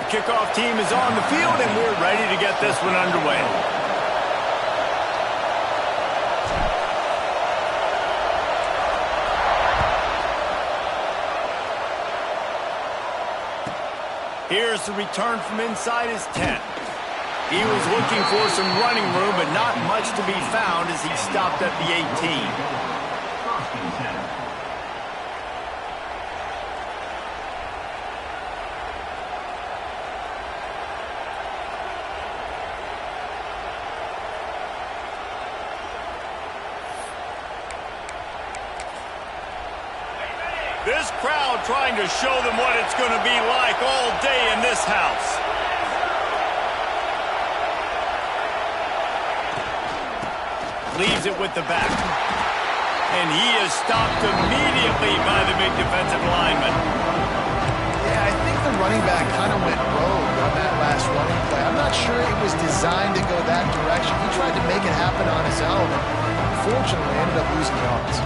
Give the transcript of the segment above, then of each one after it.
kickoff team is on the field, and we're ready to get this one underway. Here's the return from inside his 10. He was looking for some running room, but not much to be found as he stopped at the 18. This crowd trying to show them what it's going to be like all day in this house. Leaves it with the back. And he is stopped immediately by the big defensive lineman. Yeah, I think the running back kind of went rogue on that last running play. I'm not sure it was designed to go that direction. He tried to make it happen on his own. Unfortunately, ended up losing yards.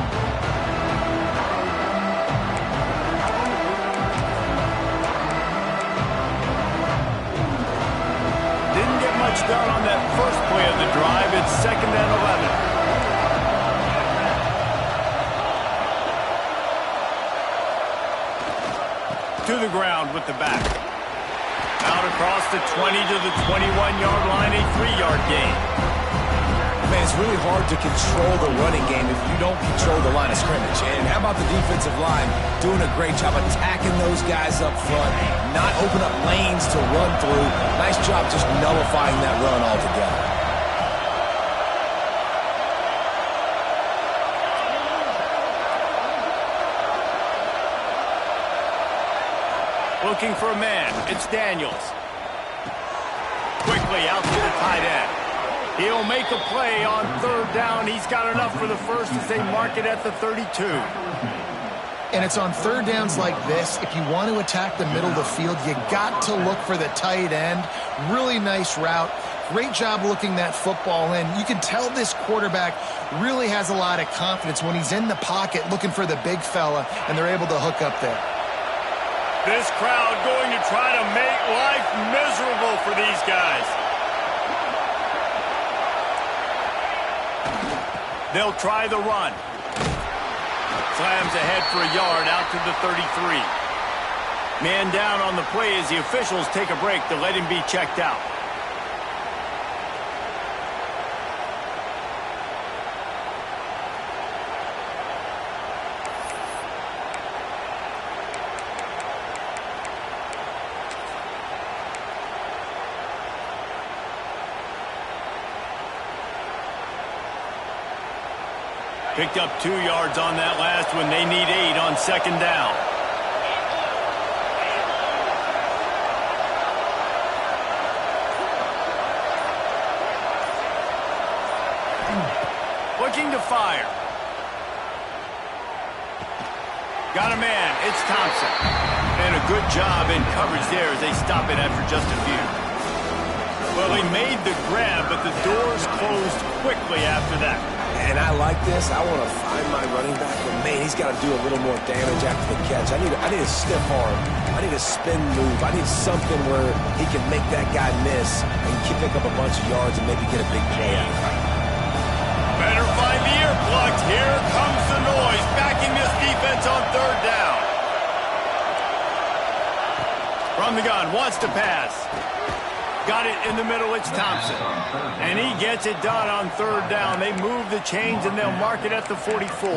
Done on that first play of the drive. It's 2nd and 11. To the ground with the back. Out across the 20 to the 21-yard line, a 3-yard gain. Man, it's really hard to control the running game if you don't control the line of scrimmage. And how about the defensive line doing a great job attacking those guys up front, not open up lanes to run through. Nice job just nullifying that run altogether. Looking for a man. It's Daniels. Quickly out to the tight end. He'll make a play on 3rd down. He's got enough for the first as they mark it at the 32. And it's on 3rd downs like this. If you want to attack the middle of the field, you got to look for the tight end. Really nice route. Great job looking that football in. You can tell this quarterback really has a lot of confidence when he's in the pocket looking for the big fella, and they're able to hook up there. This crowd going to try to make life miserable for these guys. They'll try the run. Slams ahead for a yard out to the 33. Man down on the play as the officials take a break to let him be checked out. Picked up 2 yards on that last one. They need 8 on 2nd down. Looking to fire. Got a man. It's Thompson. And a good job in coverage there as they stop it after just a few. Well, he made the grab, but the doors closed quickly after that. And I like this. I want to find my running back, but man, he's got to do a little more damage after the catch. I need a stiff arm. I need a spin move. I need something where he can make that guy miss and pick up a bunch of yards and maybe get a big play out of it. Better find the earplugs. Here comes the noise, backing this defense on 3rd down. From the gun, wants to pass. Got it in the middle, it's Thompson. And he gets it done on 3rd down. They move the chains and they'll mark it at the 44.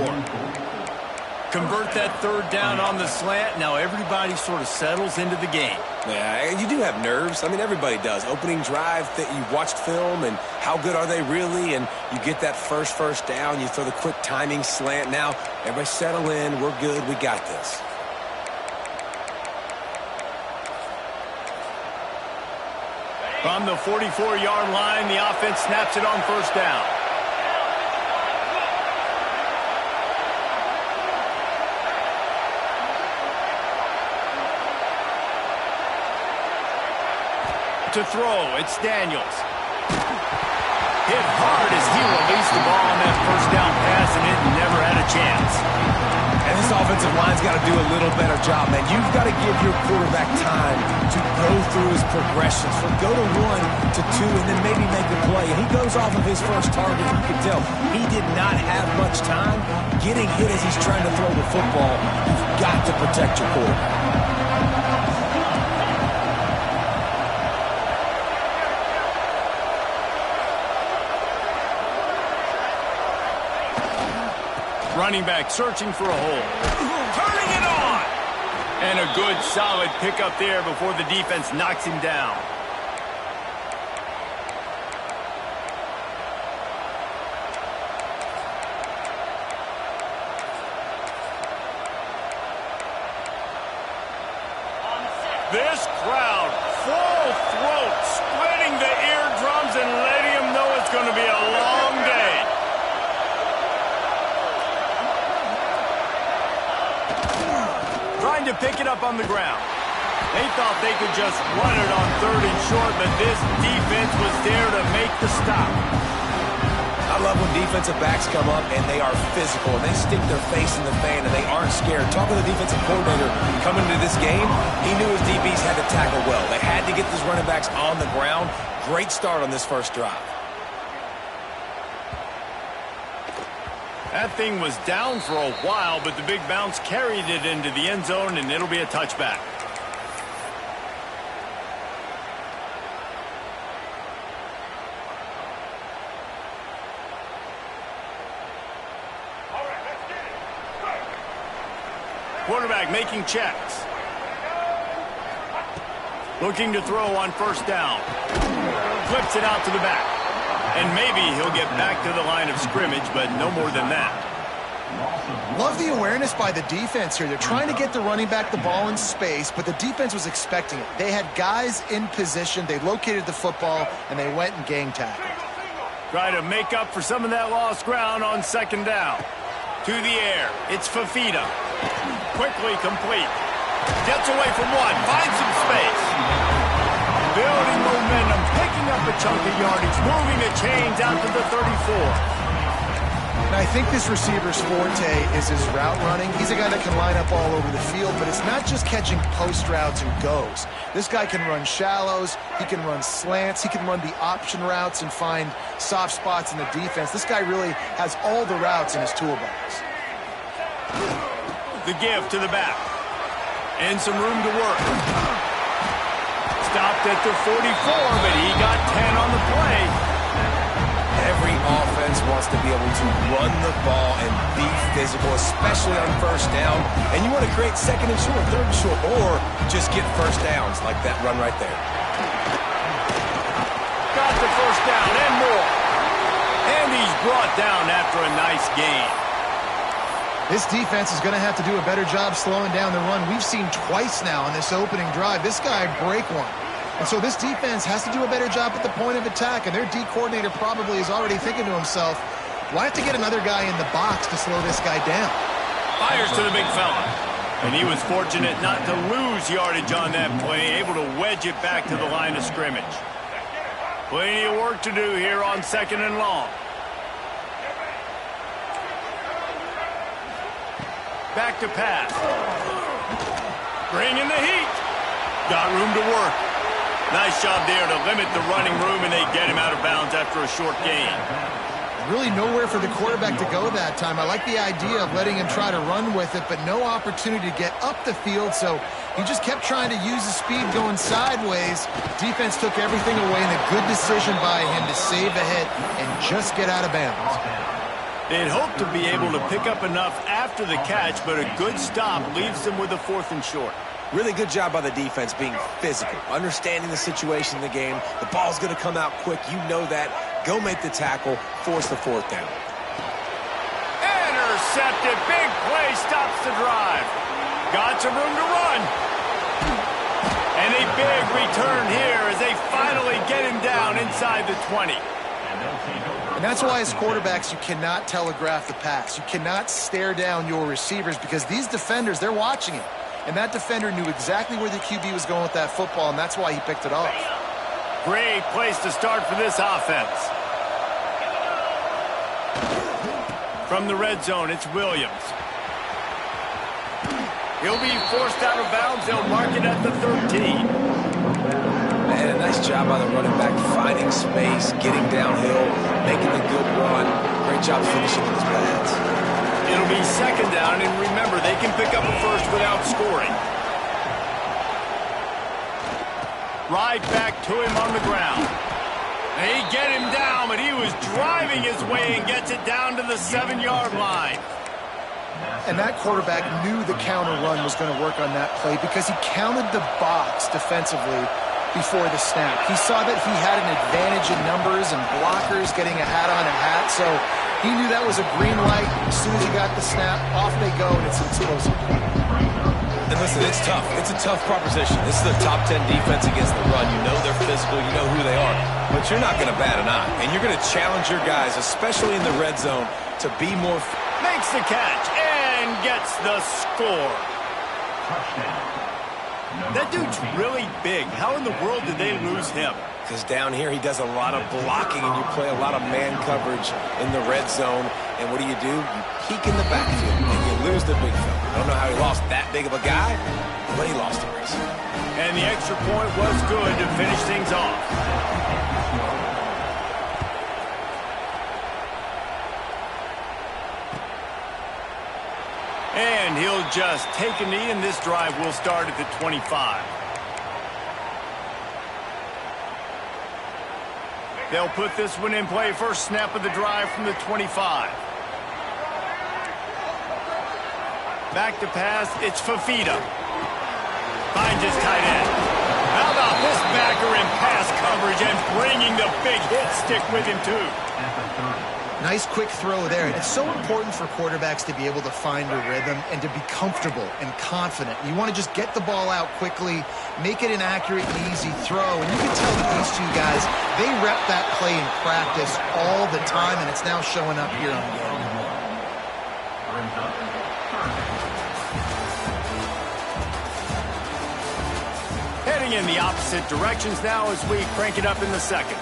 Convert that 3rd down on the slant. Now everybody sort of settles into the game. Yeah, you do have nerves. I mean, everybody does. Opening drive, you watched film, and how good are they really? And you get that first down, you throw the quick timing slant. Now, everybody settle in. We're good. We got this. From the 44-yard line, the offense snaps it on 1st down. To throw, it's Daniels. Hit hard as he released the ball on that 1st down pass, and it never had a chance. And this offensive defensive line's got to do a little better job, man. You've got to give your quarterback time to go through his progressions, from go to 1 to 2, and then maybe make a play. And he goes off of his first target. You can tell he did not have much time getting hit as he's trying to throw the football. You've got to protect your quarterback. Running back searching for a hole. Turning it on! And a good, solid pickup there before the defense knocks him down. This crowd, full throat, splitting the eardrums and letting them know it's going to be a long day. Trying to pick it up on the ground. They thought they could just run it on 3rd and short, but this defense was there to make the stop. I love when defensive backs come up and they are physical and they stick their face in the fan and they aren't scared. Talking to the defensive coordinator coming into this game, he knew his DBs had to tackle well. They had to get these running backs on the ground. Great start on this first drive. That thing was down for a while, but the big bounce carried it into the end zone, and it'll be a touchback. Quarterback making checks. Looking to throw on first down. Flips it out to the back. And maybe he'll get back to the line of scrimmage, but no more than that. Love the awareness by the defense here. They're trying to get the running back the ball in space, but the defense was expecting it. They had guys in position. They located the football, and they went and gang tackled. Try to make up for some of that lost ground on 2nd down. To the air. It's Fafita. Quickly complete. Gets away from one. Finds some space. Building momentum, picking up a chunk of yardage, moving the chains out to the 34. And I think this receiver's forte is his route running. He's a guy that can line up all over the field, but it's not just catching post routes and goes. This guy can run shallows, he can run slants, he can run the option routes and find soft spots in the defense. This guy really has all the routes in his toolbox. The give to the back. And some room to work. Stopped at the 44, but he got 10 on the play. Every offense wants to be able to run the ball and be physical, especially on first down. And you want to create 2nd and short, 3rd and short, or just get first downs like that run right there. Got the first down and more. And he's brought down after a nice gain. This defense is going to have to do a better job slowing down the run. We've seen twice now on this opening drive. This guy break one. And so this defense has to do a better job at the point of attack. And their D coordinator probably is already thinking to himself, do I have to get another guy in the box to slow this guy down? Fires to the big fella. And he was fortunate not to lose yardage on that play, able to wedge it back to the line of scrimmage. Plenty of work to do here on 2nd and long. Back to pass. Bring in the heat. Got room to work. Nice job there to limit the running room, and they get him out of bounds after a short gain. Really nowhere for the quarterback to go that time. I like the idea of letting him try to run with it, but no opportunity to get up the field, so he just kept trying to use his speed going sideways. Defense took everything away, and a good decision by him to save a hit and just get out of bounds. They'd hoped to be able to pick up enough after the catch, but a good stop leaves them with a 4th and short. Really good job by the defense being physical, understanding the situation in the game. The ball's going to come out quick. You know that. Go make the tackle, force the 4th down. Intercepted. Big play stops the drive. Got some room to run. And a big return here as they finally get him down inside the 20. And that's why as quarterbacks, you cannot telegraph the pass. You cannot stare down your receivers because these defenders, they're watching it. And that defender knew exactly where the QB was going with that football, and that's why he picked it off. Great place to start for this offense. From the red zone, it's Williams. He'll be forced out of bounds. They'll mark it at the 13. Man, a nice job by the running back, finding space, getting downhill, making the good run. Great job finishing with his pads. It'll be second down, and remember, they can pick up a first without scoring. Right back to him on the ground. They get him down, but he was driving his way and gets it down to the 7-yard line. And that quarterback knew the counter run was going to work on that play because he counted the box defensively before the snap. He saw that he had an advantage in numbers and blockers getting a hat on a hat, so he knew that was a green light. As soon as he got the snap, off they go, and it's explosive. And listen, it's tough. It's a tough proposition. This is the top 10 defense against the run. You know they're physical. You know who they are. But you're not going to bat an eye. And you're going to challenge your guys, especially in the red zone, to be more... Makes the catch and gets the score. That dude's really big. How in the world did they lose him? Because down here he does a lot of blocking and you play a lot of man coverage in the red zone. And what do? You peek in the backfield and you lose the big fella. I don't know how he lost that big of a guy, but he lost a race. And the extra point was good to finish things off. And he'll just take a knee, and this drive will start at the 25. They'll put this one in play. First snap of the drive from the 25. Back to pass. It's Fafita. Finds his tight end. How about this backer in pass coverage and bringing the big hit stick with him, too. Nice quick throw there. It's so important for quarterbacks to be able to find a rhythm and to be comfortable and confident. You want to just get the ball out quickly, make it an accurate and easy throw. And you can tell that these two guys, they rep that play in practice all the time, and it's now showing up here on game. Heading in the opposite directions now as we crank it up in the second.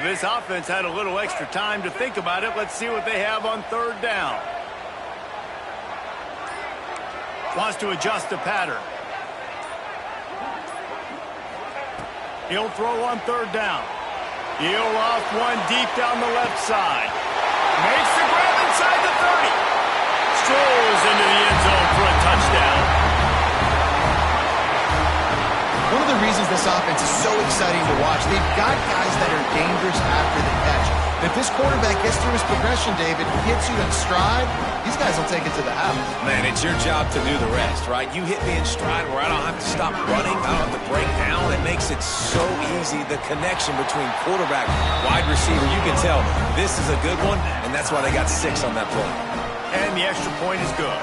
This offense had a little extra time to think about it. Let's see what they have on third down. Wants to adjust the pattern. He'll throw on third down. He'll off one deep down the left side. Makes the grab inside the 30. Strolls into the end zone for a touchdown. One of the reasons this offense is so exciting to watch, they've got guys that are dangerous after the catch. If this quarterback gets through his progression, David, hits you in stride, these guys will take it to the house. Man, it's your job to do the rest, right? You hit me in stride where I don't have to stop running, I don't have to break down. It makes it so easy, the connection between quarterback, wide receiver. You can tell this is a good one, and that's why they got 6 on that play. And the extra point is good.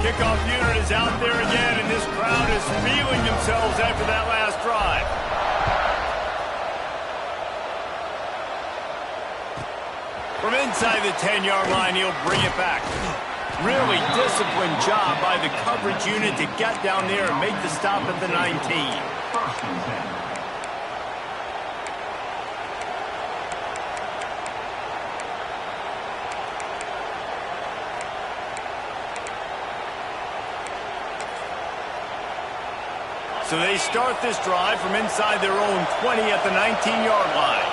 Kickoff unit is out there again, and this crowd is feeling themselves after that last drive. From inside the 10-yard line, he'll bring it back. Really disciplined job by the coverage unit to get down there and make the stop at the 19. So they start this drive from inside their own 20 at the 19-yard line.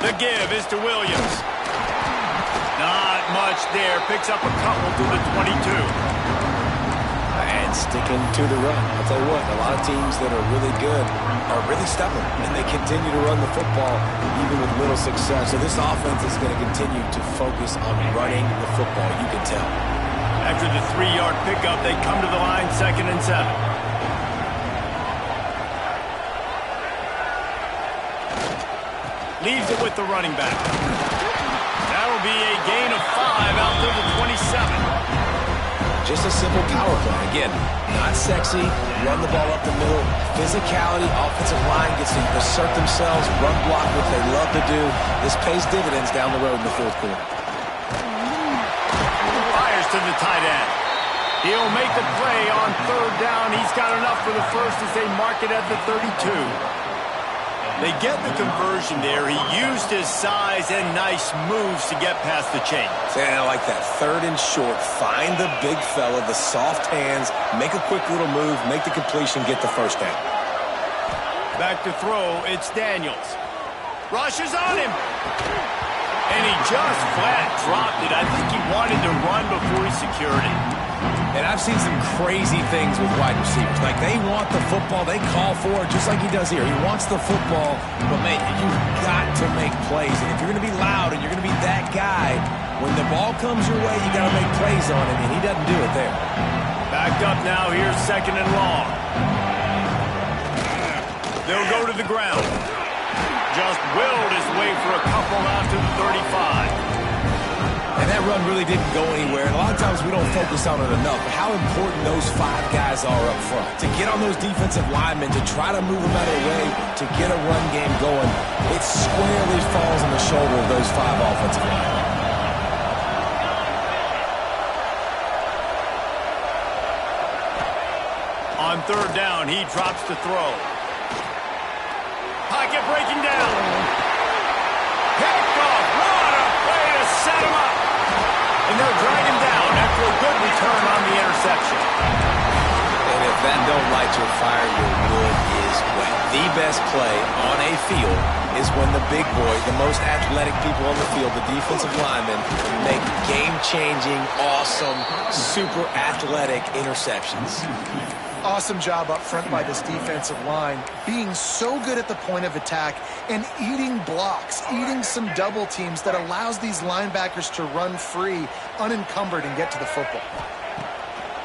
The give is to Williams. Not much there. Picks up a couple to the 22. And sticking to the run. I'll tell you what, a lot of teams that are really good are really stubborn, and they continue to run the football even with little success. So this offense is going to continue to focus on running the football, you can tell. After the 3-yard pickup, they come to the line, 2nd and 7. Leaves it with the running back. That'll be a gain of 5 out to the 27. just a simple power play. Again, not sexy, run the ball up the middle, physicality, offensive line gets to assert themselves, run block, which they love to do. This pays dividends down the road in the fourth quarter. Fires to the tight end. He'll make the play on third down. He's got enough for the first as they mark it at the 32. They get the conversion there. He used his size and nice moves to get past the chain. And I like that. Third and short. Find the big fella, the soft hands, make a quick little move, make the completion, get the first down. Back to throw, it's Daniels. Rushes on him. And he just flat dropped it. I think he wanted to run before he secured it. And I've seen some crazy things with wide receivers. Like, they want the football. They call for it just like he does here. He wants the football. But, man, you've got to make plays. And if you're going to be loud and you're going to be that guy, when the ball comes your way, you got to make plays on it. And he doesn't do it there. Backed up now. Here's second and long. They'll go to the ground. Just willed his way for a couple out to the 35. And that run really didn't go anywhere. And a lot of times we don't focus on it enough. But how important those five guys are up front. To get on those defensive linemen, to try to move them out of the way, to get a run game going, it squarely falls on the shoulder of those five offensive linemen. On third down, he drops to throw. Pocket breaking down. Picked off. What a play to set him up. And they'll drag him down after a good return on the interception. And if that don't light your fire, your wood is wet. The best play on a field is when the big boy, the most athletic people on the field, the defensive linemen, make game-changing, awesome, super athletic interceptions. Awesome job up front by this defensive line, being so good at the point of attack and eating blocks, eating some double teams that allows these linebackers to run free, unencumbered, and get to the football.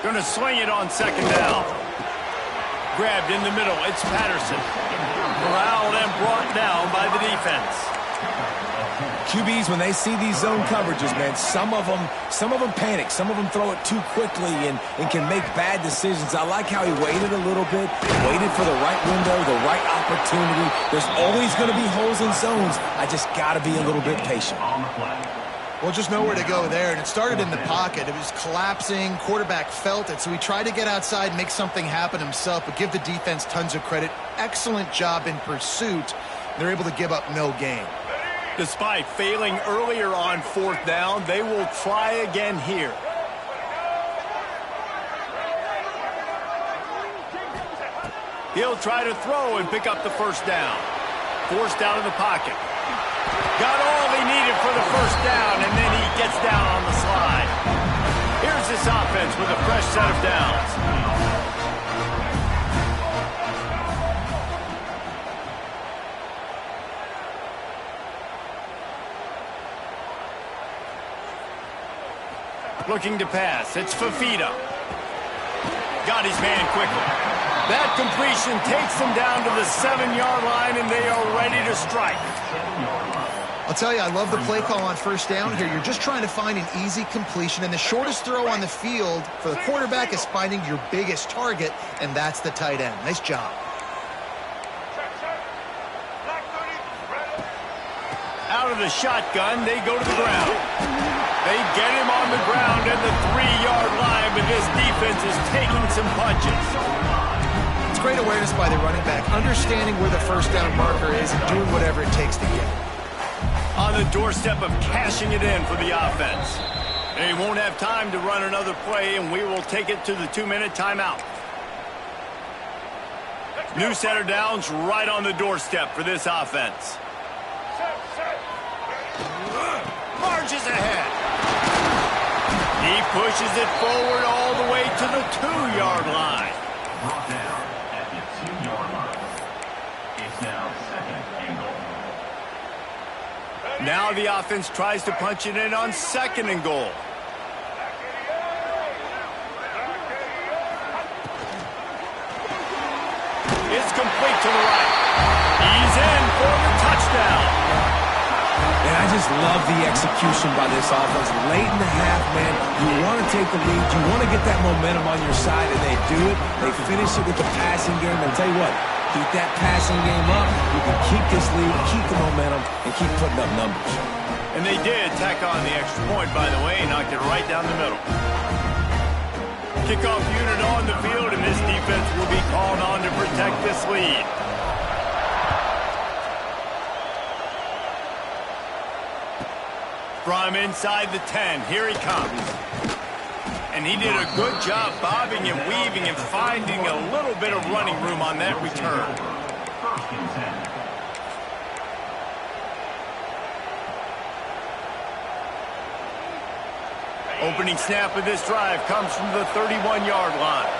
Going to swing it on second down. Grabbed in the middle. It's Patterson. Corralled and brought down by the defense. QBs, when they see these zone coverages, man, some of them panic. Some of them throw it too quickly and can make bad decisions. I like how he waited a little bit, waited for the right window, the right opportunity. There's always going to be holes in zones. I just got to be a little bit patient. Well, just nowhere to go there, and it started in the pocket. It was collapsing. Quarterback felt it, so he tried to get outside, make something happen himself, but give the defense tons of credit. Excellent job in pursuit. They're able to give up no gain. Despite failing earlier on fourth down, they will try again here. He'll try to throw and pick up the first down. Forced out of the pocket. Got all he needed for the first down, and then he gets down on the slide. Here's this offense with a fresh set of downs. Looking to pass. It's Fafita. Got his man quickly. That completion takes them down to the 7-yard line, and they are ready to strike. I'll tell you, I love the play call on first down here. You're just trying to find an easy completion, and the shortest throw on the field for the quarterback is finding your biggest target, and that's the tight end. Nice job. Out of the shotgun, they go to the ground. They get him on the ground at the 3-yard line, but this defense is taking some punches. It's great awareness by the running back, understanding where the first down marker is and doing whatever it takes to get it. On the doorstep of cashing it in for the offense. They won't have time to run another play, and we will take it to the 2-minute timeout. New set of downs right on the doorstep for this offense. Marches ahead. He pushes it forward all the way to the 2-yard line. Brought down at the 2-yard line. It's now second and goal. Now the offense tries to punch it in on second and goal. It's complete to the right. He's in for the touchdown. And I just love the execution by this offense. Late in the half, man, you want to take the lead. You want to get that momentum on your side, and they do it. They finish it with the passing game. And I'll tell you what, keep that passing game up. You can keep this lead, keep the momentum, and keep putting up numbers. And they did tack on the extra point, by the way, knocked it right down the middle. Kickoff unit on the field, and this defense will be called on to protect this lead. From inside the 10, here he comes. And he did a good job bobbing and weaving and finding a little bit of running room on that return. First and 10. Opening snap of this drive comes from the 31-yard line.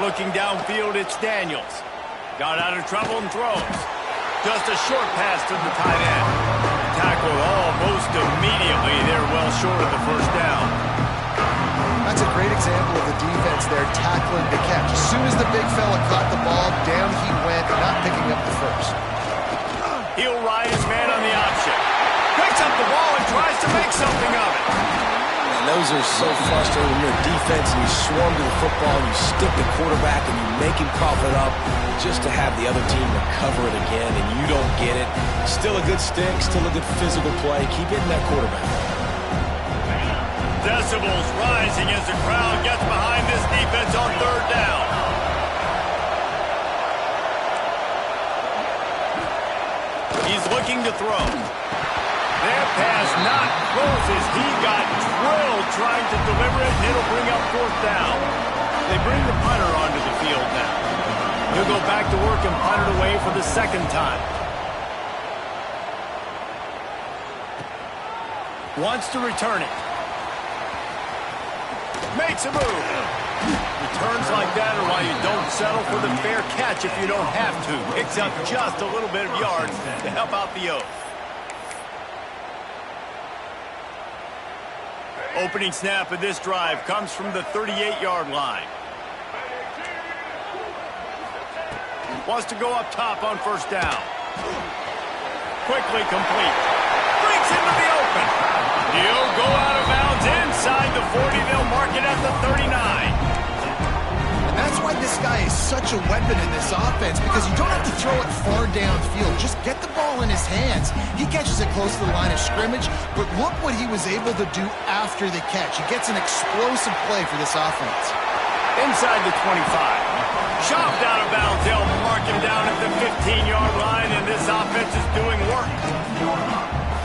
Looking downfield, it's Daniels. Got out of trouble and throws. Just a short pass to the tight end. Tackled almost immediately. They're well short of the first down. That's a great example of the defense there tackling the catch. As soon as the big fella caught the ball, down he went, not picking up the first. He'll ride his man on the option. Picks up the ball and tries to make something of it. And those are so frustrating when you're a defense and you swarm to the football and you stick the quarterback and you make him cough it up just to have the other team recover it again and you don't get it. Still a good stick, still a good physical play. Keep hitting that quarterback. Decibels rising as the crowd gets behind this defense on third down. He's looking to throw. That pass not close as he got drilled trying to deliver it, and it'll bring up fourth down. They bring the punter onto the field now. He'll go back to work and punt it away for the second time. Wants to return it. Makes a move. Returns like that are why you don't settle for the fair catch if you don't have to. Picks up just a little bit of yards to help out the O's. Opening snap of this drive comes from the 38-yard line. Wants to go up top on first down. Quickly complete. Breaks into the open. He'll go out of bounds inside the 40. They'll mark it at the 39. That's why this guy is such a weapon in this offense, because you don't have to throw it far downfield. Just get the ball in his hands. He catches it close to the line of scrimmage, but look what he was able to do after the catch. He gets an explosive play for this offense. Inside the 25. Chopped out of bounds. They'll mark him down at the 15-yard line, and this offense is doing work.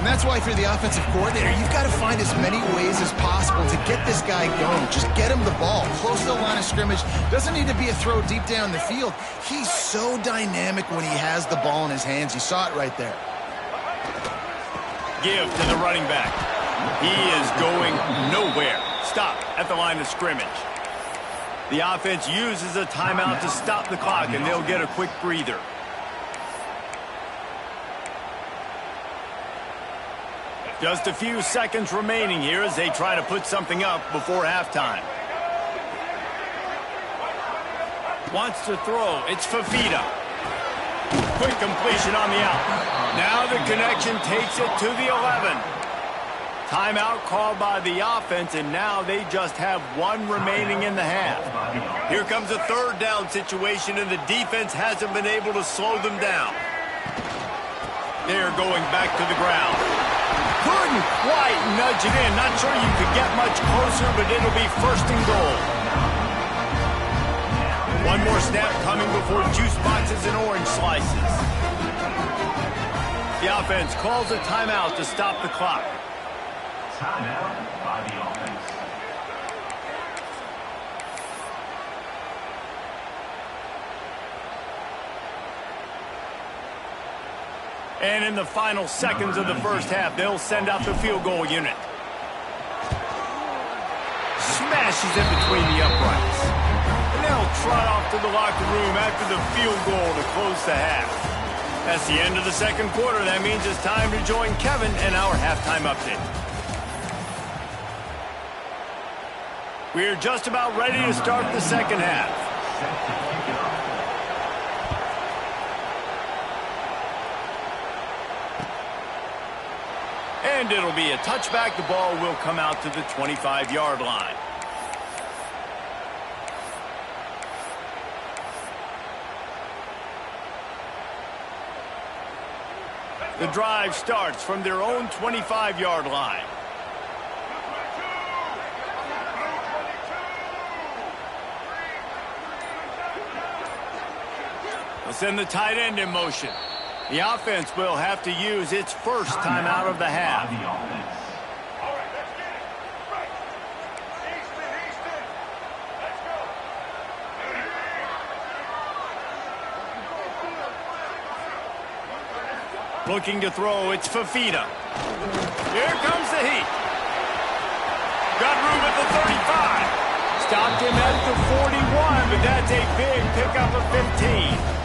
And that's why, if you're the offensive coordinator, you've got to find as many ways as possible to get this guy going. Just get him the ball close to the line of scrimmage. Doesn't need to be a throw deep down the field. He's so dynamic when he has the ball in his hands. You saw it right there. Give to the running back. He is going nowhere. Stop at the line of scrimmage. The offense uses a timeout to stop the clock, and they'll get a quick breather. Just a few seconds remaining here as they try to put something up before halftime. Wants to throw. It's Fafita. Quick completion on the out. Now the connection takes it to the 11. Timeout called by the offense, and now they just have one remaining in the half. Here comes a third down situation, and the defense hasn't been able to slow them down. They're going back to the ground. Couldn't quite nudge it in. Not sure you could get much closer, but it'll be first and goal. One more snap coming before juice boxes and orange slices. The offense calls a timeout to stop the clock. Timeout by the offense. And in the final seconds of the first half, they'll send out the field goal unit. Smashes in between the uprights. And they'll trot off to the locker room after the field goal to close the half. That's the end of the second quarter. That means it's time to join Kevin and our halftime update. We're just about ready to start the second half. And it'll be a touchback. The ball will come out to the 25-yard line. The drive starts from their own 25-yard line. They'll send the tight end in motion. The offense will have to use its first timeout of the half. Looking to throw, it's Fafita. Here comes the heat. Got room at the 35. Stopped him at the 41, but that's a big pickup of 15.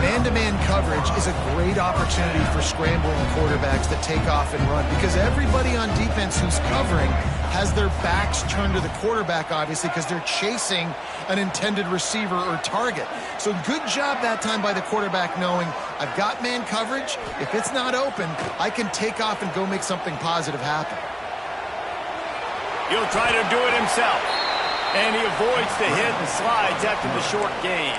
Man-to-man coverage is a great opportunity for scrambling quarterbacks that take off and run because everybody on defense who's covering has their backs turned to the quarterback, obviously, because they're chasing an intended receiver or target. So good job that time by the quarterback knowing I've got man coverage. If it's not open, I can take off and go make something positive happen. He'll try to do it himself. And he avoids the hit and slides after the short gain.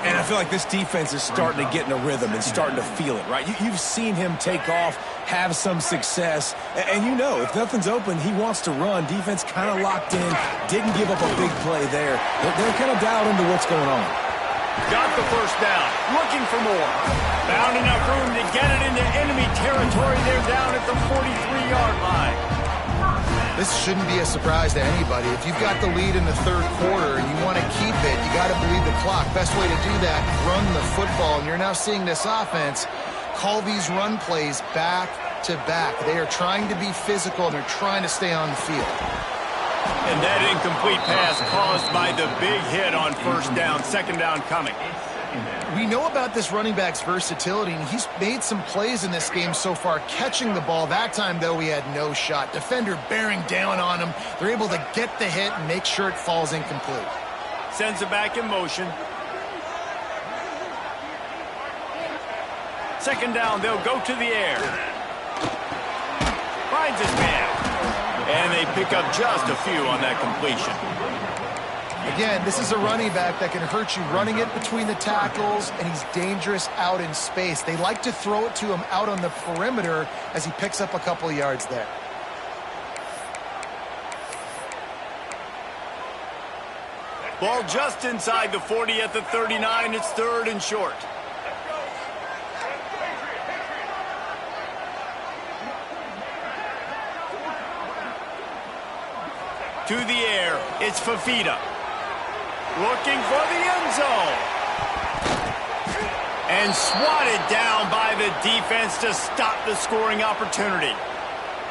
And I feel like this defense is starting to get in a rhythm and starting to feel it, right? You've seen him take off, have some success, and you know if nothing's open, he wants to run. Defense kind of locked in, didn't give up a big play there. They're kind of dialed into what's going on. Got the first down, looking for more. Found enough room to get it into enemy territory. They're down at the 43-yard line. This shouldn't be a surprise to anybody. If you've got the lead in the third quarter and you want to keep it, you got to bleed the clock. Best way to do that, run the football. And you're now seeing this offense call these run plays back to back. They are trying to be physical, and they're trying to stay on the field. And that incomplete pass caused by the big hit on first down. Second down coming. We know about this running back's versatility, and he's made some plays in this game so far catching the ball. That time, though, he had no shot. Defender bearing down on him. They're able to get the hit and make sure it falls incomplete. Sends it back in motion. Second down, they'll go to the air. Finds his man. And they pick up just a few on that completion. Again, this is a running back that can hurt you running it between the tackles, and he's dangerous out in space. They like to throw it to him out on the perimeter as he picks up a couple of yards there. Ball just inside the 40 at the 39. It's third and short. To the air, it's Fafita. Looking for the end zone. And swatted down by the defense to stop the scoring opportunity.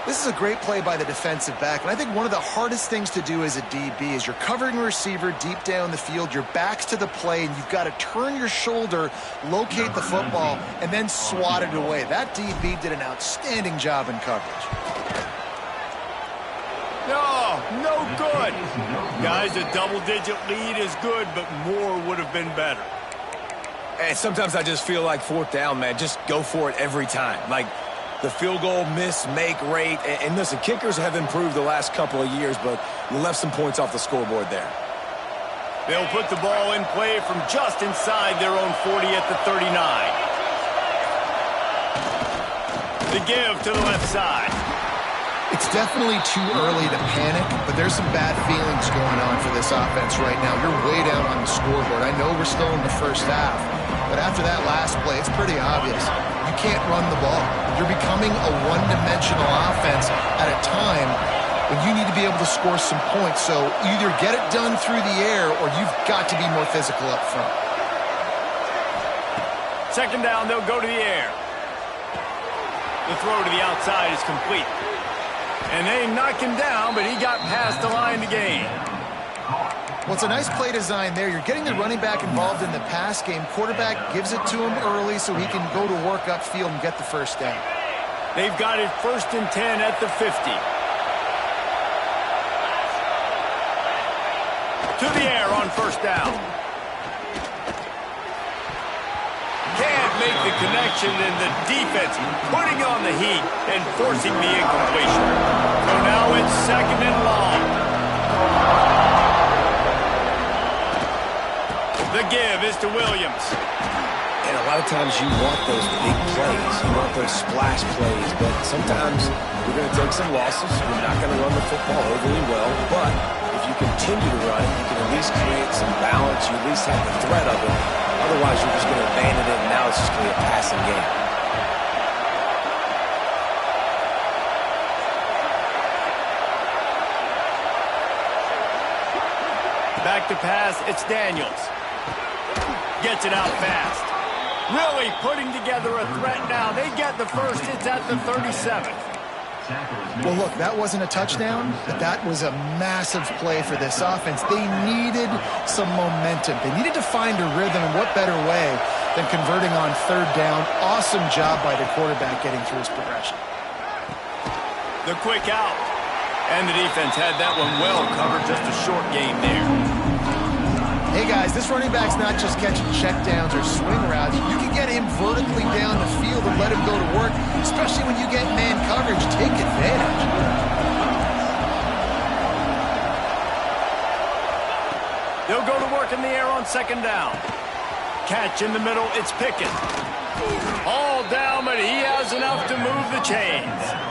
This is a great play by the defensive back, and I think one of the hardest things to do as a DB is you're covering a receiver deep down the field, your back's to the play, and you've got to turn your shoulder, locate the football, and then swat it away. That DB did an outstanding job in coverage. No good. Guys, a double-digit lead is good, but more would have been better. And sometimes I just feel like fourth down, man, just go for it every time. Like the field goal miss-make rate. And listen, kickers have improved the last couple of years, but you left some points off the scoreboard there. They'll put the ball in play from just inside their own 40 at the 39. The give to the left side. It's definitely too early to panic, but there's some bad feelings going on for this offense right now. You're way down on the scoreboard. I know we're still in the first half, but after that last play, it's pretty obvious. You can't run the ball. You're becoming a one-dimensional offense at a time when you need to be able to score some points. So either get it done through the air or you've got to be more physical up front. Second down, they'll go to the air. The throw to the outside is complete. And they knock him down, but he got past the line to gain. Well, it's a nice play design there. You're getting the running back involved in the pass game. Quarterback gives it to him early so he can go to work upfield and get the first down. They've got it 1st and 10 at the 50. To the air on first down. Can't make the connection, and the defense putting on the heat and forcing the incompletion. So now it's 2nd and long. The give is to Williams. And a lot of times you want those big plays. You want those splash plays. But sometimes you're going to take some losses. You're not going to run the football overly well. But if you continue to run it, you can at least create some balance. You at least have the threat of it. Otherwise, you're just going to abandon it, and now it's just going to be a passing game. Back to pass, it's Daniels. Gets it out fast. Really putting together a threat now. They get the first. It's at the 37th. Well, look, that wasn't a touchdown, but that was a massive play for this offense. They needed some momentum. They needed to find a rhythm, and what better way than converting on 3rd down. Awesome job by the quarterback getting through his progression. The quick out. And the defense had that one well covered. Just a short game there. Hey, guys, this running back's not just catching checkdowns or swing routes. You can get him vertically down the field and let him go to work, especially when you get man coverage. Take advantage. They'll go to work in the air on 2nd down. Catch in the middle, it's Pickett. All down, but he has enough to move the chains.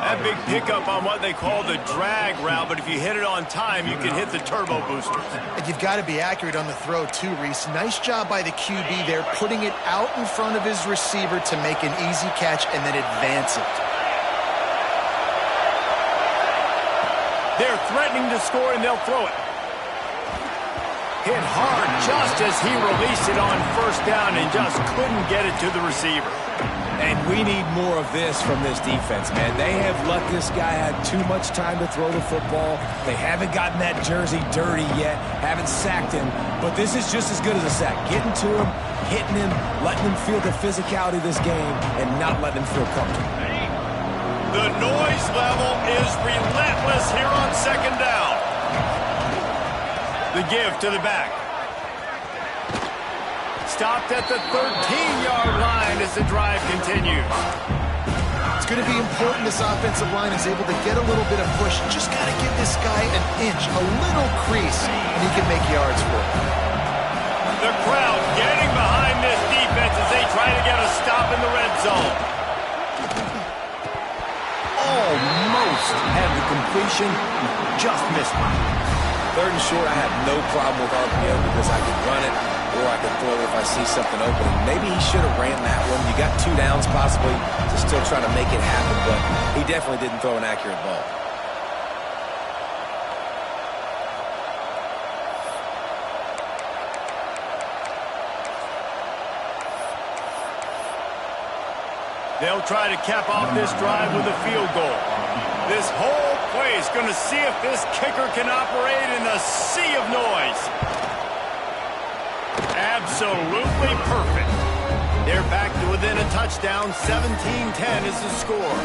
That big pickup on what they call the drag route, but if you hit it on time, you can hit the turbo boosters. And you've got to be accurate on the throw, too, Reese. Nice job by the QB there, putting it out in front of his receiver to make an easy catch and then advance it. They're threatening to score, and they'll throw it. Hit hard just as he released it on 1st down and just couldn't get it to the receiver. And we need more of this from this defense, man. They have let this guy have too much time to throw the football. They haven't gotten that jersey dirty yet, haven't sacked him. But this is just as good as a sack. Getting to him, hitting him, letting him feel the physicality of this game, and not letting him feel comfortable. The noise level is relentless here on 2nd down. The give to the back. Stopped at the 13-yard line as the drive continues. It's going to be important this offensive line is able to get a little bit of push. Just got to give this guy an inch, a little crease, and he can make yards for it. The crowd getting behind this defense as they try to get a stop in the red zone. Almost had the completion, just missed it. 3rd and short, I have no problem with RPO because I can run it or I can throw it if I see something open. Maybe he should have ran that one. You got 2 downs possibly to still try to make it happen, but he definitely didn't throw an accurate ball. They'll try to cap off this drive with a field goal. This whole play is going to see if this kicker can operate in a sea of noise. Absolutely perfect. They're back to within a touchdown. 17-10 is the score.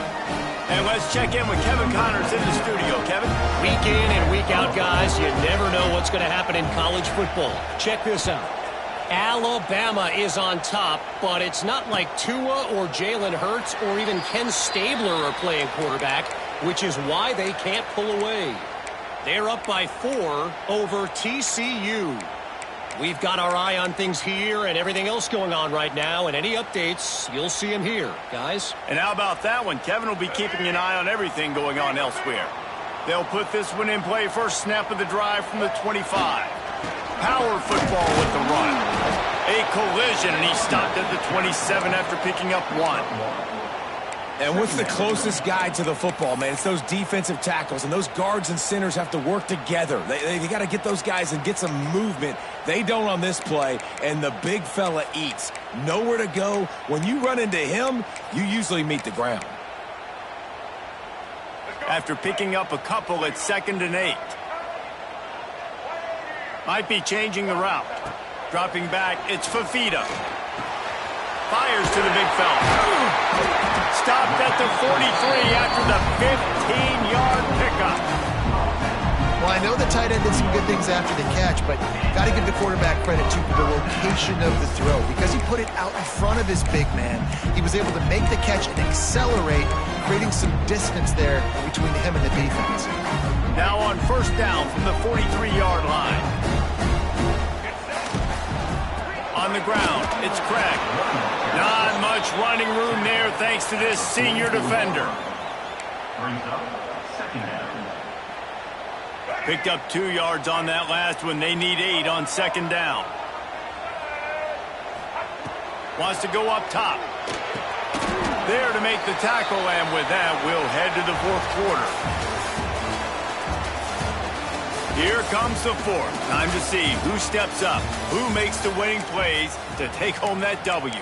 And let's check in with Kevin Connors in the studio. Kevin? Week in and week out, guys, you never know what's going to happen in college football. Check this out. Alabama is on top, but it's not like Tua or Jalen Hurts or even Ken Stabler are playing quarterback, which is why they can't pull away. They're up by 4 over TCU. We've got our eye on things here and everything else going on right now, and any updates, you'll see them here, guys. And how about that one? Kevin will be keeping an eye on everything going on elsewhere. They'll put this one in play first snap of the drive from the 25. Power football with the run. A collision, and he stopped at the 27 after picking up 1. And what's the closest guy to the football, man? It's those defensive tackles, and those guards and centers have to work together. They got to get those guys and get some movement. They don't on this play, and the big fella eats. Nowhere to go. When you run into him, you usually meet the ground. After picking up a couple at 2nd and 8. Might be changing the route. Dropping back, it's Fafita. Fires to the big fella. Stopped at the 43 after the 15-yard pickup. Well, I know the tight end did some good things after the catch, but got to give the quarterback credit, too, for the location of the throw. Because he put it out in front of his big man, he was able to make the catch and accelerate, creating some distance there between him and the defense. Now on first down from the 43-yard line. On the ground, it's Craig. Not much running room there thanks to this senior defender. Brings up second down. Picked up 2 yards on that last one. They need 8 on second down. Wants to go up top. There to make the tackle, and with that, we'll head to the fourth quarter. Here comes the fourth. Time to see who steps up, who makes the winning plays to take home that W.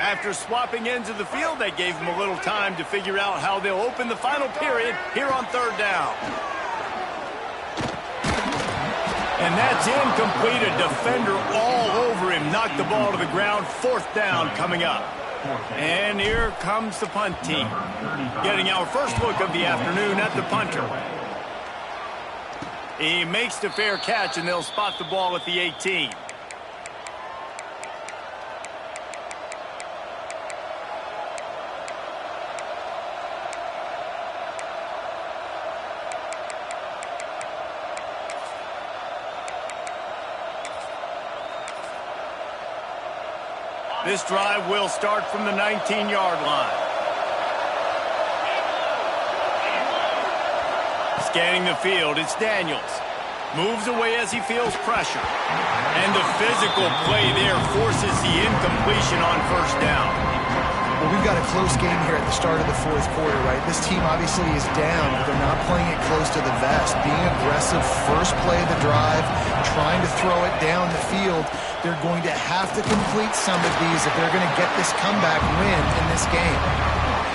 After swapping ends of the field, they gave them a little time to figure out how they'll open the final period here on third down. And that's incomplete. A defender all over him. Knocked the ball to the ground. Fourth down coming up. And here comes the punt team. Getting our first look of the afternoon at the punter. He makes the fair catch, and they'll spot the ball at the 18. This drive will start from the 19-yard line. Scanning the field, it's Daniels. Moves away as he feels pressure. And the physical play there forces the incompletion on first down. Well, we've got a close game here at the start of the fourth quarter, right? This team obviously is down. They're not playing it close to the vest. Being aggressive, first play of the drive, trying to throw it down the field. They're going to have to complete some of these if they're going to get this comeback win in this game.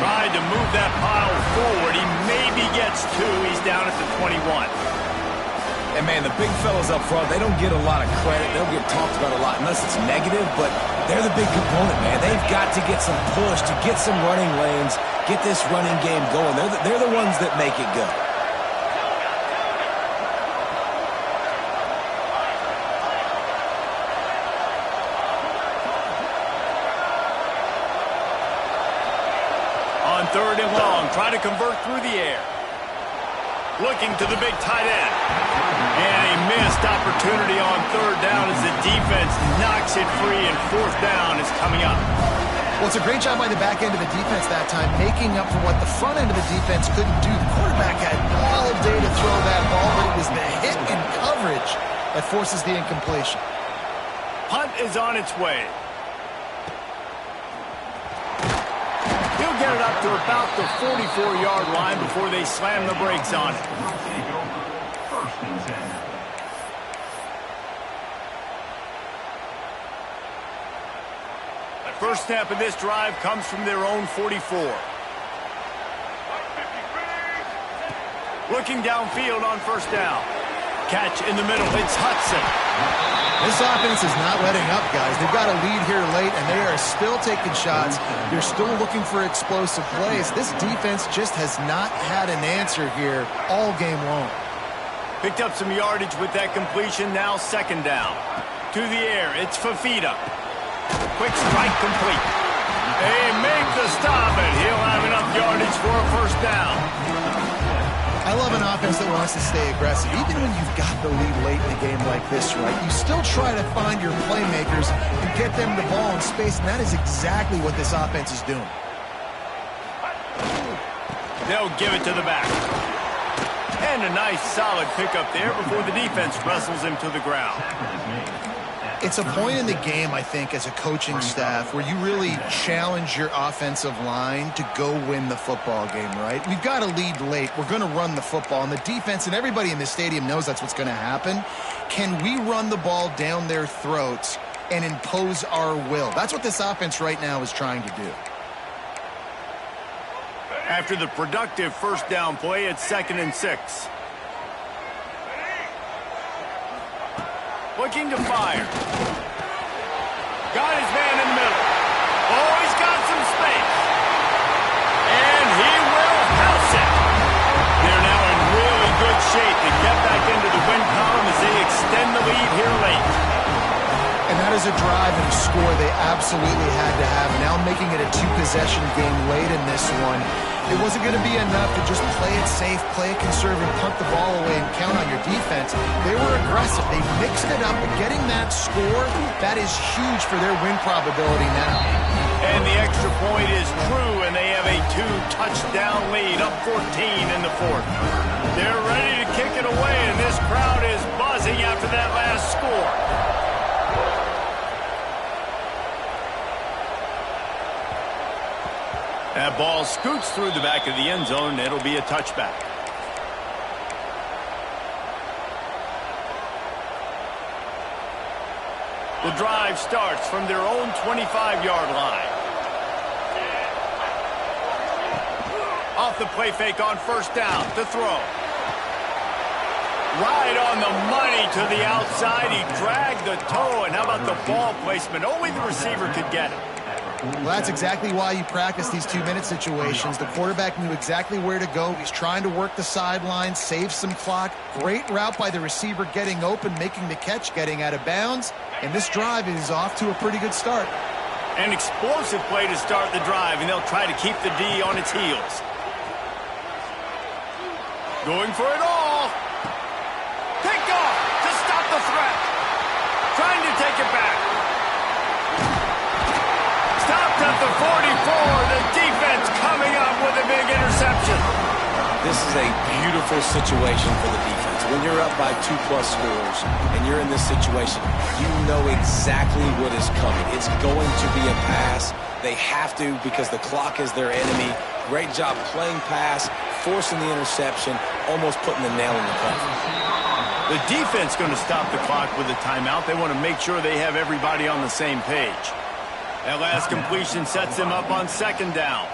Tried to move that pile forward. He maybe gets 2. He's down at the 21. And, man, the big fellas up front, they don't get a lot of credit. They'll get talked about a lot unless it's negative, but they're the big component, man. They've got to get some push, to get some running lanes, get this running game going. They're the ones that make it go. On third and long, trying to convert through the air. Looking to the big tight end. And a missed opportunity on third down as the defense knocks it free, and fourth down is coming up. Well, it's a great job by the back end of the defense that time, making up for what the front end of the defense couldn't do. The quarterback had all day to throw that ball, but it was the hit and coverage that forces the incompletion. Punt is on its way. He'll get it up to about the 44-yard line before they slam the brakes on it. First and 10. First snap of this drive comes from their own 44. Looking downfield on first down. Catch in the middle. It's Hudson. This offense is not letting up, guys. They've got a lead here late, and they are still taking shots. They're still looking for explosive plays. This defense just has not had an answer here all game long. Picked up some yardage with that completion. Now second down. To the air. It's Fafita. Quick strike complete. They make the stop, and he'll have enough yardage for a first down. I love an offense that wants to stay aggressive. Even when you've got the lead late in a game like this, right, you still try to find your playmakers and get them the ball in space, and that is exactly what this offense is doing. They'll give it to the back. And a nice solid pickup there before the defense wrestles him to the ground. It's a point in the game, I think, as a coaching staff where you really challenge your offensive line to go win the football game, right? We've got a lead late. We're going to run the football, and the defense and everybody in the stadium knows that's what's going to happen. Can we run the ball down their throats and impose our will? That's what this offense right now is trying to do. After the productive first down play, it's 2nd and 6. Looking to fire. Got his man in the middle. Oh, he's got some space. And he will house it. They're now in really good shape to get back into the win column as they extend the lead here late. And that is a drive and a score they absolutely had to have. Now making it a two-possession game late in this one. It wasn't going to be enough to just play it safe, play it conservative, punt the ball away, and count on your defense. They were aggressive. They mixed it up, and getting that score, that is huge for their win probability now. And the extra point is true, and they have a 2-touchdown lead, up 14 in the fourth. They're ready to kick it away, and this crowd is buzzing after that last score. That ball scoots through the back of the end zone, and it'll be a touchback. The drive starts from their own 25-yard line. Off the play fake on first down to throw. Right on the money to the outside. He dragged the toe, and how about the ball placement? Only the receiver could get it. Well, that's exactly why you practice these two-minute situations. The quarterback knew exactly where to go. He's trying to work the sideline, save some clock. Great route by the receiver getting open, making the catch, getting out of bounds. And this drive is off to a pretty good start. An explosive play to start the drive, and they'll try to keep the D on its heels. Going for it all. Picked off to stop the threat. Trying to take it back. Stopped at the 44. The defense coming up with a big interception. This is a beautiful situation for the defense. When you're up by 2+ scores and you're in this situation, you know exactly what is coming. It's going to be a pass. They have to because the clock is their enemy. Great job playing pass, forcing the interception, almost putting the nail in the coffin. The defense going to stop the clock with a timeout. They want to make sure they have everybody on the same page. That last completion sets them up on second down.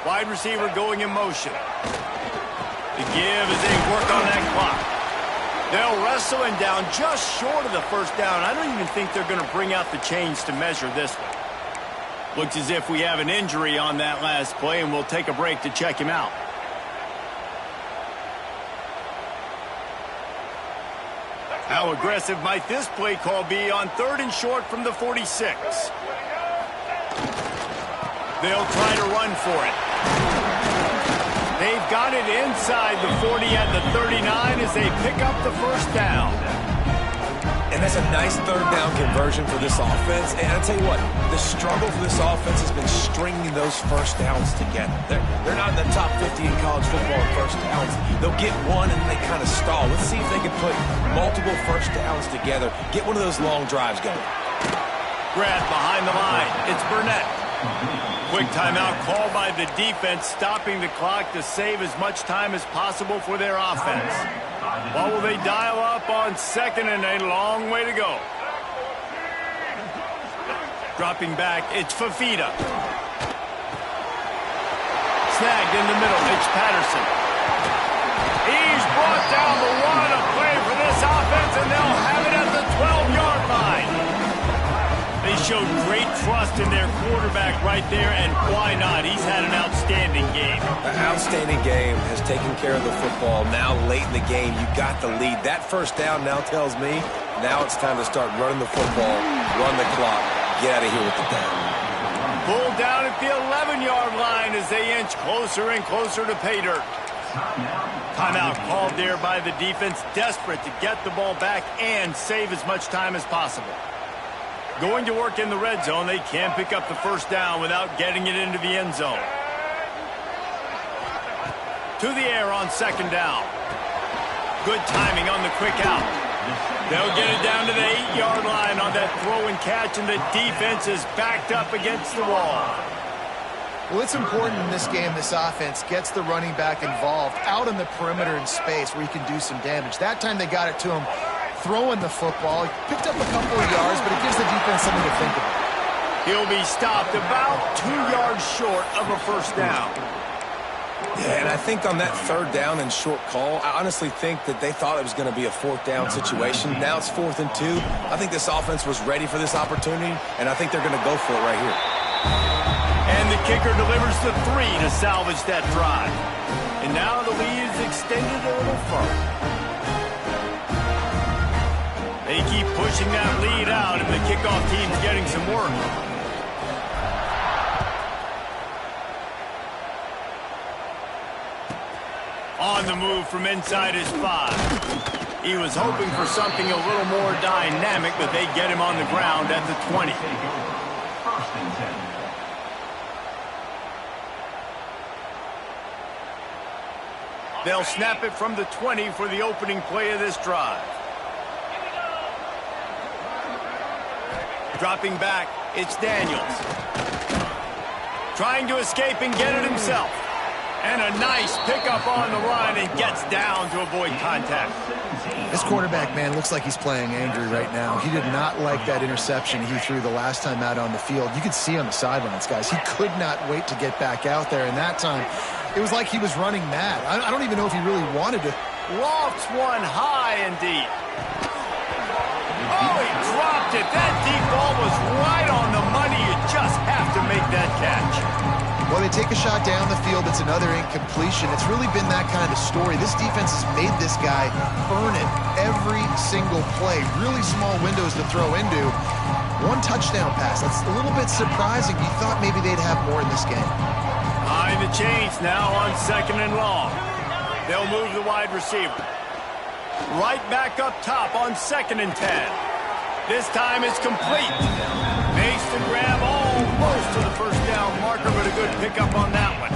Wide receiver going in motion. The give as they work on that clock. They'll wrestle him down just short of the first down. I don't even think they're going to bring out the chains to measure this one. Looks as if we have an injury on that last play, and we'll take a break to check him out. How aggressive might this play call be on 3rd and short from the 46? They'll try to run for it. They've got it inside the 40 at the 39 as they pick up the first down. And that's a nice 3rd down conversion for this offense. And I'll tell you what, the struggle for this offense has been stringing those first downs together. They're not in the top 50 in college football in first downs. They'll get one and they kind of stall. Let's see if they can put multiple first downs together, get one of those long drives going. Grab behind the line. It's Burnett. Quick timeout called by the defense, stopping the clock to save as much time as possible for their offense. What will they dial up on second and a long way to go? Dropping back, it's Fafita. Snagged in the middle, it's Patterson. He's brought down the one, a play for this offense, and they'll have it at the 12-yard line. They showed great trust in their quarterback right there, and why not? He's had an outstanding game. An outstanding game, has taken care of the football. Now late in the game, you got the lead. That first down now tells me now it's time to start running the football, run the clock, get out of here with the down. Pulled down at the 11-yard line as they inch closer and closer to pay dirt. Timeout called there by the defense, desperate to get the ball back and save as much time as possible. Going to work in the red zone, they can't pick up the first down without getting it into the end zone. To the air on second down. Good timing on the quick out. They'll get it down to the 8-yard line on that throw and catch, and the defense is backed up against the wall. Well, it's important in this game this offense gets the running back involved out on the perimeter in space where he can do some damage. That time they got it to him throwing the football. He picked up a couple of yards, but it gives the defense something to think about. He'll be stopped about 2 yards short of a first down. Yeah, and I think on that third down and short call, I honestly think that they thought it was going to be a fourth down situation. Now it's 4th and 2. I think this offense was ready for this opportunity, and I think they're going to go for it right here. And the kicker delivers the 3 to salvage that drive. And now the lead is extended a little further. They keep pushing that lead out, and the kickoff team's getting some work. On the move from inside his 5. He was hoping for something a little more dynamic, but they get him on the ground at the 20. First and 10. They'll snap it from the 20 for the opening play of this drive. Dropping back, it's Daniels. Trying to escape and get it himself. And a nice pickup on the line and gets down to avoid contact. This quarterback, man, looks like he's playing angry right now. He did not like that interception he threw the last time out on the field. You could see on the sidelines, guys. He could not wait to get back out there. And that time, it was like he was running mad. I don't even know if he really wanted to. Lofts one high and deep. Oh, he dropped it. That deep ball was right on the money. You just have to make that catch. Well, they take a shot down the field. It's another incompletion. It's really been that kind of story. This defense has made this guy earn it every single play. Really small windows to throw into. 1 touchdown pass. That's a little bit surprising. You thought maybe they'd have more in this game. Behind the chains now on 2nd and long. They'll move the wide receiver. Right back up top on 2nd and 10. This time it's complete. Makes the grab almost to the first down marker, but a good pickup on that one.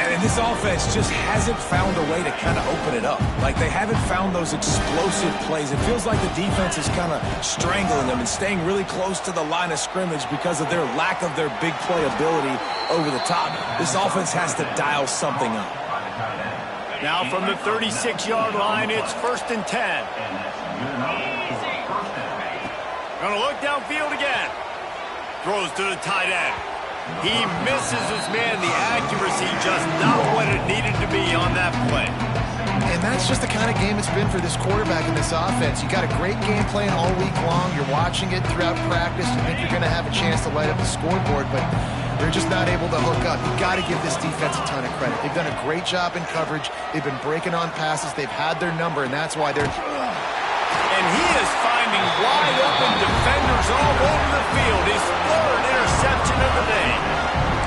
And this offense just hasn't found a way to kind of open it up. Like, they haven't found those explosive plays. It feels like the defense is kind of strangling them and staying really close to the line of scrimmage because of their lack of their big play ability over the top. This offense has to dial something up. Now from the 36-yard line, it's 1st and 10. Gonna look downfield again. Throws to the tight end. He misses his man. The accuracy just not what it needed to be on that play. And that's just the kind of game it's been for this quarterback in this offense. You got a great game plan all week long. You're watching it throughout practice. You think you're going to have a chance to light up the scoreboard, but they're just not able to hook up. You got to give this defense a ton of credit. They've done a great job in coverage. They've been breaking on passes. They've had their number, and that's why they're... And he is finding wide open defenders all over the field. His 3rd interception of the day.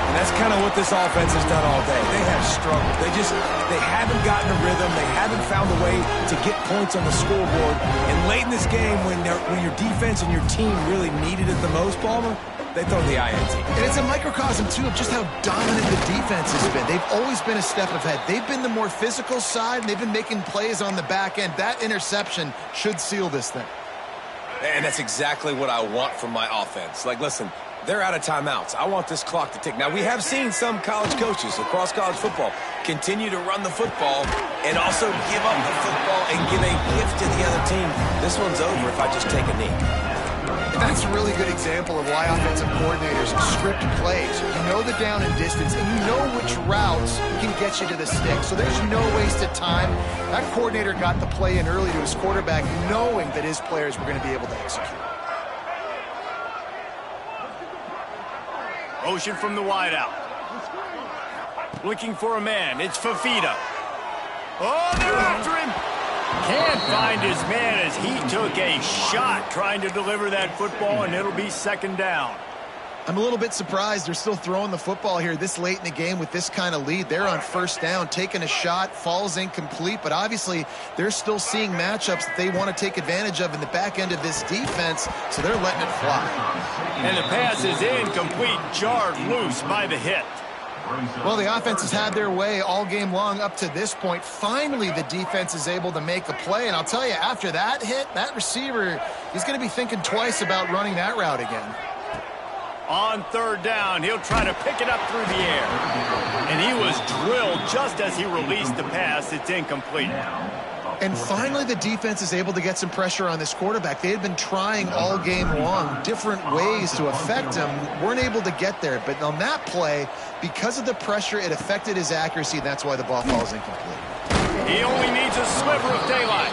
And that's kind of what this offense has done all day. They have struggled. They haven't gotten a rhythm. They haven't found a way to get points on the scoreboard. And late in this game, when your defense and your team really needed it the most, Palmer, they throw the INT. And it's a microcosm, too, of just how dominant the defense has been. They've always been a step ahead. They've been the more physical side, and they've been making plays on the back end. That interception should seal this thing. And that's exactly what I want from my offense. Like, listen, they're out of timeouts. I want this clock to tick. Now, we have seen some college coaches across college football continue to run the football and also give up the football and give a gift to the other team. This one's over if I just take a knee. That's a really good example of why offensive coordinators script plays. You know the down and distance, and you know which routes can get you to the stick. So there's no wasted time. That coordinator got the play in early to his quarterback, knowing that his players were going to be able to execute. Motion from the wideout. Looking for a man. It's Fafita. Oh, they're after him. Can't find his man as he took a shot trying to deliver that football, and it'll be 2nd down. I'm a little bit surprised they're still throwing the football here this late in the game with this kind of lead. They're on 1st down, taking a shot, falls incomplete, but obviously they're still seeing matchups that they want to take advantage of in the back end of this defense, so they're letting it fly. And the pass is incomplete, jarred loose by the hit. Well, the offense has had their way all game long up to this point. Finally, the defense is able to make a play, and I'll tell you, after that hit, that receiver, he's going to be thinking twice about running that route again. On 3rd down, he'll try to pick it up through the air. And he was drilled just as he released the pass. It's incomplete. And finally, the defense is able to get some pressure on this quarterback. They had been trying all game long different ways to affect him, weren't able to get there. But on that play, because of the pressure, it affected his accuracy, and that's why the ball falls incomplete. He only needs a sliver of daylight.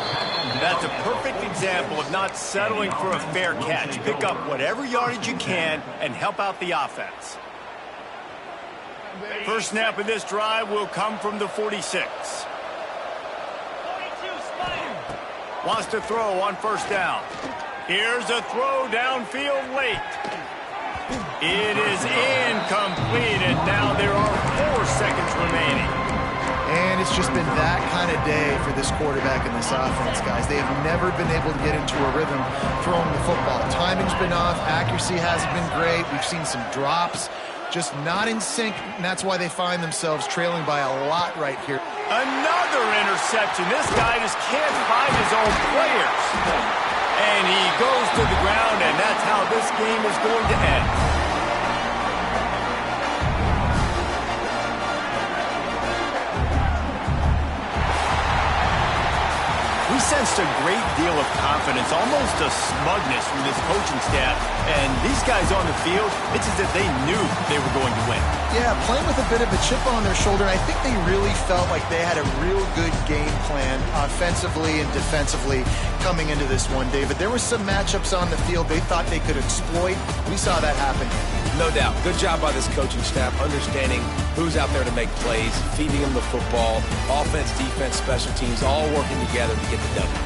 That's a perfect example of not settling for a fair catch. Pick up whatever yardage you can and help out the offense. First snap of this drive will come from the 46. Wants to throw on first down. Here's a throw downfield late. It is incomplete, and now there are 4 seconds remaining. And it's just been that kind of day for this quarterback and this offense, guys. They have never been able to get into a rhythm throwing the football. Timing's been off. Accuracy hasn't been great. We've seen some drops. Just not in sync, and that's why they find themselves trailing by a lot right here. Another interception. This guy just can't find his own players. And he goes to the ground, and that's how this game is going to end. We sensed a great deal of confidence, almost a smugness from this coaching staff. And these guys on the field, it's as if they knew they were going to win. Yeah, playing with a bit of a chip on their shoulder. And I think they really felt like they had a real good game plan offensively and defensively coming into this one, David. There were some matchups on the field they thought they could exploit. We saw that happen. No doubt. Good job by this coaching staff, understanding who's out there to make plays, feeding them the football, offense, defense, special teams, all working together to get the W.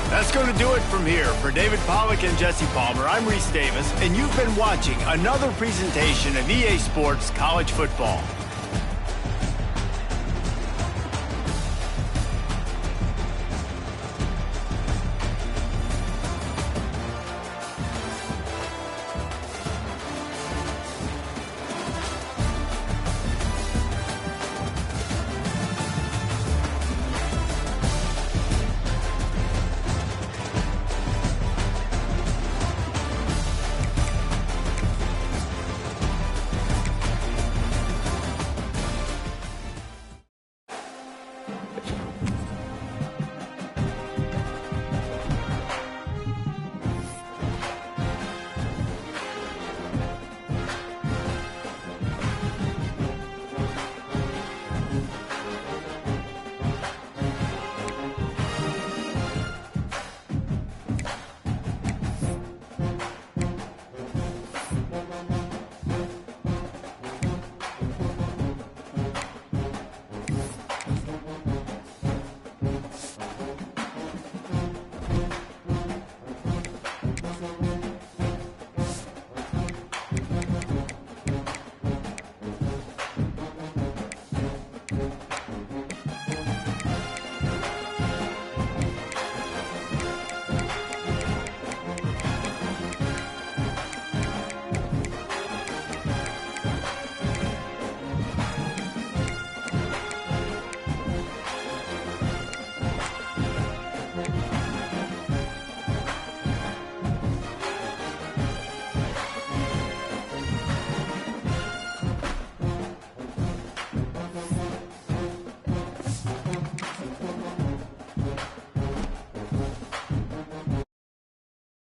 That's going to do it from here. For David Pollack and Jesse Palmer, I'm Reese Davis, and you've been watching another presentation of EA Sports College Football.